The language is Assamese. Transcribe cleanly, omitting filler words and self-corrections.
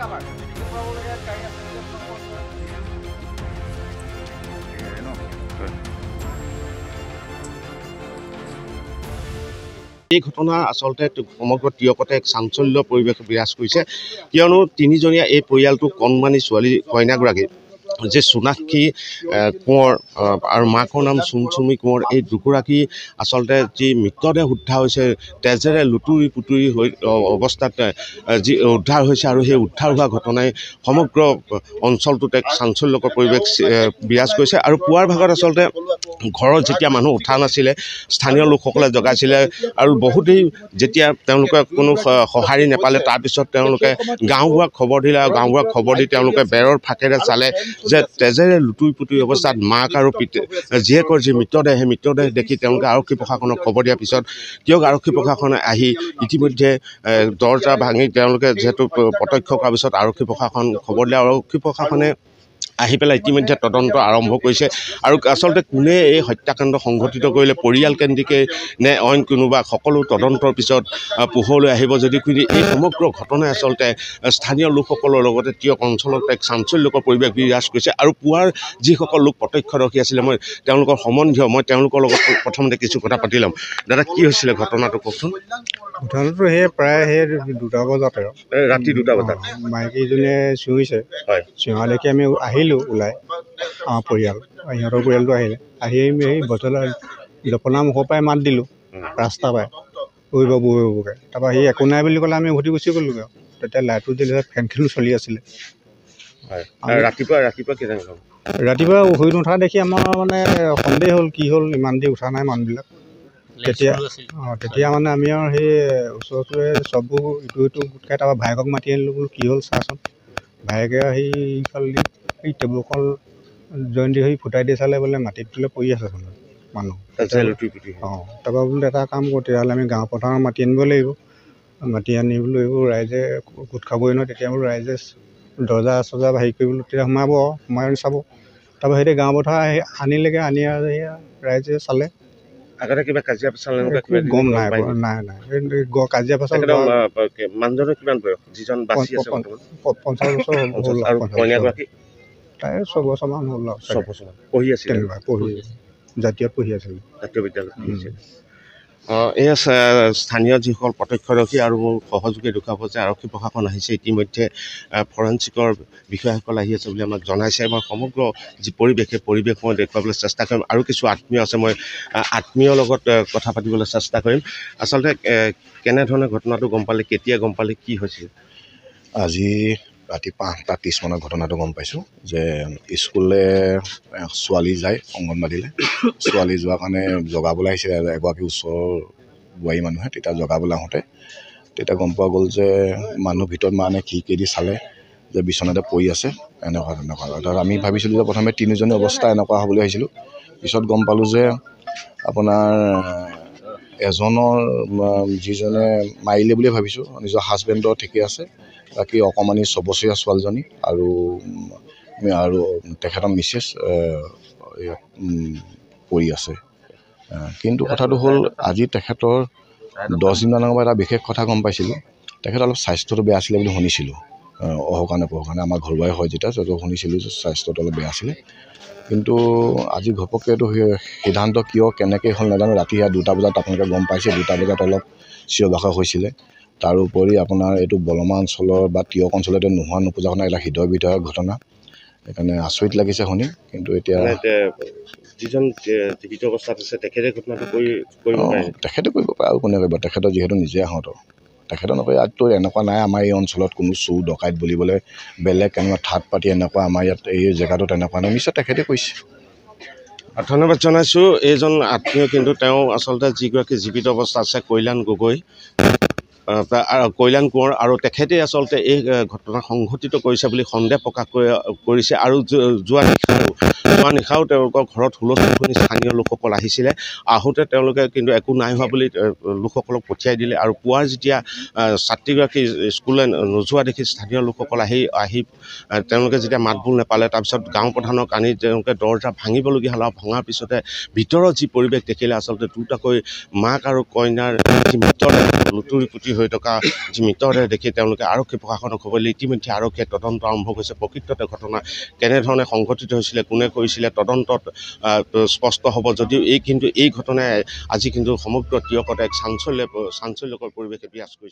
এই ঘটনা আসলতে সমগ্ৰ তিয়কতে এক চাঞ্চল্য পৰিৱেশ বিৰাজ কৰিছে কিয়নো তিনিজনীয়া এই পৰিয়ালটো কণমানি ছোৱালী কইনাগৰাকী যে সোণাক্ষী কোঁৱৰ আৰু মাকৰ নাম চুমচুমি কোঁৱৰ এই দুগৰাকী আসলতে যি মৃতদেহ উদ্ধাৰ হৈছে তেজেৰে লুতুৰি পুতুৰি হৈ অৱস্থাত যি উদ্ধাৰ হৈছে আৰু সেই উদ্ধাৰ হোৱা ঘটনাই সমগ্ৰ অঞ্চলটোত এক চাঞ্চল্যকৰ পৰিৱেশ বিৰাজ কৰিছে আৰু পুৱাৰ ভাগত আসলতে ঘৰত যেতিয়া মানুহ উঠা নাছিলে স্থানীয় লোকসকলে জগাইছিলে আৰু বহুতেই যেতিয়া তেওঁলোকে কোনো সঁহাৰি নাপালে তাৰপিছত তেওঁলোকে গাঁওবুঢ়াক খবৰ দিলে আৰু গাঁওবুঢ়াক খবৰ দি তেওঁলোকে বেৰৰ ফাকেৰে চালে যে তেজেৰে লুতুৰি পুতুৰি অৱস্থাত মাক আৰু জীয়েকৰ যি মৃতদেহ সেই মৃতদেহ দেখি তেওঁলোকে আৰক্ষী প্ৰশাসনক খবৰ দিয়াৰ পিছত কিয় আৰক্ষী প্ৰশাসনে আহি ইতিমধ্যে দৰ্জা ভাঙি তেওঁলোকে যিহেতু প্ৰত্যক্ষ কৰাৰ পিছত আৰক্ষী প্ৰশাসন খবৰ দিলে আৰক্ষী প্ৰশাসনে আহি পেলাই ইতিমধ্যে তদন্ত আৰম্ভ কৰিছে আৰু আসলতে কোনে এই হত্যাকাণ্ড সংঘটিত কৰিলে পৰিয়ালকেন্দ্ৰিকে নে অইন কোনোবা সকলো তদন্তৰ পিছত পোহৰলৈ আহিব যদি এই সমগ্ৰ ঘটনাই আসলতে স্থানীয় লোকসকলৰ লগতে তিয়ক অঞ্চলত এক চাঞ্চল্যকৰ পৰিৱেশ বিৰাজ কৰিছে আৰু পুৱাৰ যিসকল লোক প্ৰত্যক্ষদৰ্শী আছিলে মই তেওঁলোকৰ সম্বন্ধীয় মই তেওঁলোকৰ লগত প্ৰথমতে কিছু কথা পাতি ল'ম দাদা কি হৈছিলে ঘটনাটো কওকচোন ঘটনাটো সেই প্ৰায় সেই 2টা বজাতে ৰাতি 2টা বজাত মাইকীজনীয়ে চিঞৰিছে হয় চিঞৰা দেখি আমি আহিলোঁ ওলাই আমাৰ পৰিয়াল সিহঁতৰ পৰিয়ালটো আহি সেই বটলা জপনা মুখৰ পৰাই মাত দিলোঁ ৰাস্তা পাই বহিব বহিবকৈ তাৰপৰা সি একো নাই বুলি ক'লে আমি উভতি গুচি গ'লোগৈ আৰু তেতিয়া লাইটটো দিলে ফেনখনো চলি আছিলে ৰাতিপুৱা শুই নুঠা দেখি আমাৰ মানে সন্দেহ হ'ল কি হ'ল ইমান দেৰি উঠা নাই মানুহবিলাক তেতিয়া মানে আমি আৰু সেই ওচৰটোৱে চববোৰ ইটো গোট খাই তাৰপৰা ভায়েকক মাতি আনিলোঁ বোলো কি হ'ল চাচোন ভায়েকে আহি ইফালে এই টেবুলখন জইন দি হৈ ফুটাই দি চালে বোলে মাটিত বোলে পৰি আছে মানুহ তাৰপৰা বোলে এটা কাম কৰোঁ তেতিয়াহ'লে আমি গাঁও পথাৰত মাতি আনিব লাগিব মাতি আনিবলৈ এইবোৰ ৰাইজে গোট খাবই নহয় তেতিয়া বোলো ৰাইজে দৰ্জা চৰ্জা হেৰি কৰিবলৈ তেতিয়া সোমাব সোমাই চাব তাৰপৰা সেইতে গাঁও পথাৰ আনিলেগৈ আনি আৰু ৰাইজে চালে আগতে কিবা কাজিয়া পেচাল গম নাই কাজিয়া পেচাল মানুহজনৰ কিমান বয়স যিজন বাচি আছে 50 বছৰ হ'ল আৰু কইনাগৰাকী তাই 6 বছৰমান হ'ল আৰু 6 বছৰমান পঢ়ি আছিল জাতীয়ত পঢ়ি আছিল জাতীয় বিদ্যালয়ত পঢ়িছিল এয়া স্থানীয় যিসকল প্ৰত্যক্ষদৰ্শী আৰু মোৰ সহযোগী দেখুৱাব যে আৰক্ষী প্ৰশাসন আহিছে ইতিমধ্যে ফৰেঞ্চিকৰ বিষয়াসকল আহি আছে বুলি আমাক জনাইছে মই সমগ্ৰ যি পৰিৱেশ সেই পৰিৱেশ মই দেখুৱাবলৈ চেষ্টা কৰিম আৰু কিছু আত্মীয় আছে মই আত্মীয়ৰ লগত কথা পাতিবলৈ চেষ্টা কৰিম আচলতে কেনেধৰণে ঘটনাটো গম পালে কেতিয়া গম পালে কি হৈছিল আজি ৰাতি 5:30 মানৰ ঘটনাটো গম পাইছোঁ যে স্কুললৈ ছোৱালী যায় অংগনবাড়ীলৈ ছোৱালী যোৱাৰ কাৰণে জগাবলৈ আহিছিলে এগৰাকী ওচৰৰ বোৱাৰী মানুহে তেতিয়া জগাবলৈ আহোঁতে তেতিয়া গম পোৱা গ'ল যে মানুহ ভিতৰত মানে খিৰিকী দি চালে যে বিচনাতে পৰি আছে এনেকুৱা তাৰপিছত আমি ভাবিছিলোঁ যে প্ৰথমে তিনিজনী অৱস্থা এনেকুৱা হ'বলৈ আহিছিলোঁ পিছত গম পালোঁ যে আপোনাৰ এজনৰ যিজনে মাৰিলে বুলিয়ে ভাবিছোঁ নিজৰ হাজবেণ্ডৰ ঠিকে আছে বাকী অকণমানি 6 বছৰীয়া ছোৱালীজনী আৰু তেখেতৰ মিছেছ পৰি আছে কিন্তু কথাটো হ'ল আজি তেখেতৰ 10 দিনমানৰ আগত এটা বিশেষ কথা গম পাইছিলোঁ তেখেতৰ অলপ স্বাস্থ্যটো বেয়া আছিলে বুলি শুনিছিলোঁ অহকাৰণে আমাৰ ঘৰুৱাই হয় যেতিয়া শুনিছিলোঁ যে স্বাস্থ্যটো অলপ বেয়া আছিলে কিন্তু আজি ঘপককৈ এইটো সিদ্ধান্ত কিয় কেনেকৈ হ'ল নাজানো ৰাতি 2টা বজাত আপোনালোকে গম পাইছে 2টা বজাত অলপ চিঞৰ বাখৰ হৈছিলে তাৰোপৰি আপোনাৰ এইটো বলমা অঞ্চলৰ বা তিয়ক অঞ্চলতে নোহোৱা নোপোজা ঘটনা এটা হৃদয় বিদায়ক ঘটনা সেইকাৰণে আচৰিত লাগিছে শুনি কিন্তু এতিয়া যিজন জীৱিত অৱস্থাত আছে তেখেতে ঘটনাটো তেখেতে কৰিব পাৰে আৰু কোনে কৰিব তেখেতৰ যিহেতু নিজে আহোঁতৰ তেখেতৰ নকয় ইয়াততো এনেকুৱা নাই আমাৰ এই অঞ্চলত কোনো চোৰ ডকাইত বুলিবলৈ বেলেগ এনেকুৱা ঠাট পাতি এনেকুৱা আমাৰ ইয়াত এই জেগাটোত এনেকুৱা নাই নিশ্চয় তেখেতে কৈছে ধন্যবাদ জনাইছোঁ এইজন আত্মীয় কিন্তু তেওঁ আচলতে যিগৰাকী জীৱিত অৱস্থা আছে কল্যাণ গগৈ কল্যাণ কোঁৱৰ আৰু তেখেতেই আচলতে এই ঘটনা সংঘটিত কৰিছে বুলি সন্দেহ প্ৰকাশ কৰিছে আৰু যোৱা নিশাও তেওঁলোকৰ ঘৰত হুলস্থুল শুনি স্থানীয় লোকসকল আহিছিলে আহোঁতে তেওঁলোকে কিন্তু একো নাই হোৱা বুলি লোকসকলক পঠিয়াই দিলে আৰু পুৱাৰ যেতিয়া ছাত্ৰীগৰাকী স্কুললৈ নোযোৱা দেখি স্থানীয় লোকসকল আহি তেওঁলোকে যেতিয়া মাতবোল নাপালে তাৰপিছত গাঁও প্ৰধানক আনি তেওঁলোকে দৰ্জা ভাঙিবলগীয়া হ'ল আৰু ভঙাৰ পিছতে ভিতৰৰ যি পৰিৱেশ দেখিলে আচলতে দুটাকৈ মাক আৰু কইনাৰ যি মৃতদেহ লুতুৰি পুতি হৈ থকা যি মৃতদেহ দেখি তেওঁলোকে আৰক্ষী প্ৰশাসনক খবৰ দিলে। ইতিমধ্যে আৰক্ষীয়ে তদন্ত আৰম্ভ কৰিছে। প্ৰকৃততে ঘটনা কেনেধৰণে সংঘটিত হৈছিলে, কোনে কৰিছিলে, তদন্তত স্পষ্ট হ'ব। যদিও কিন্তু এই ঘটনাই আজি কিন্তু সমগ্ৰ টিয়কত এক চাঞ্চল্যকৰ পৰিৱেশে বিৰাজ কৰিছে।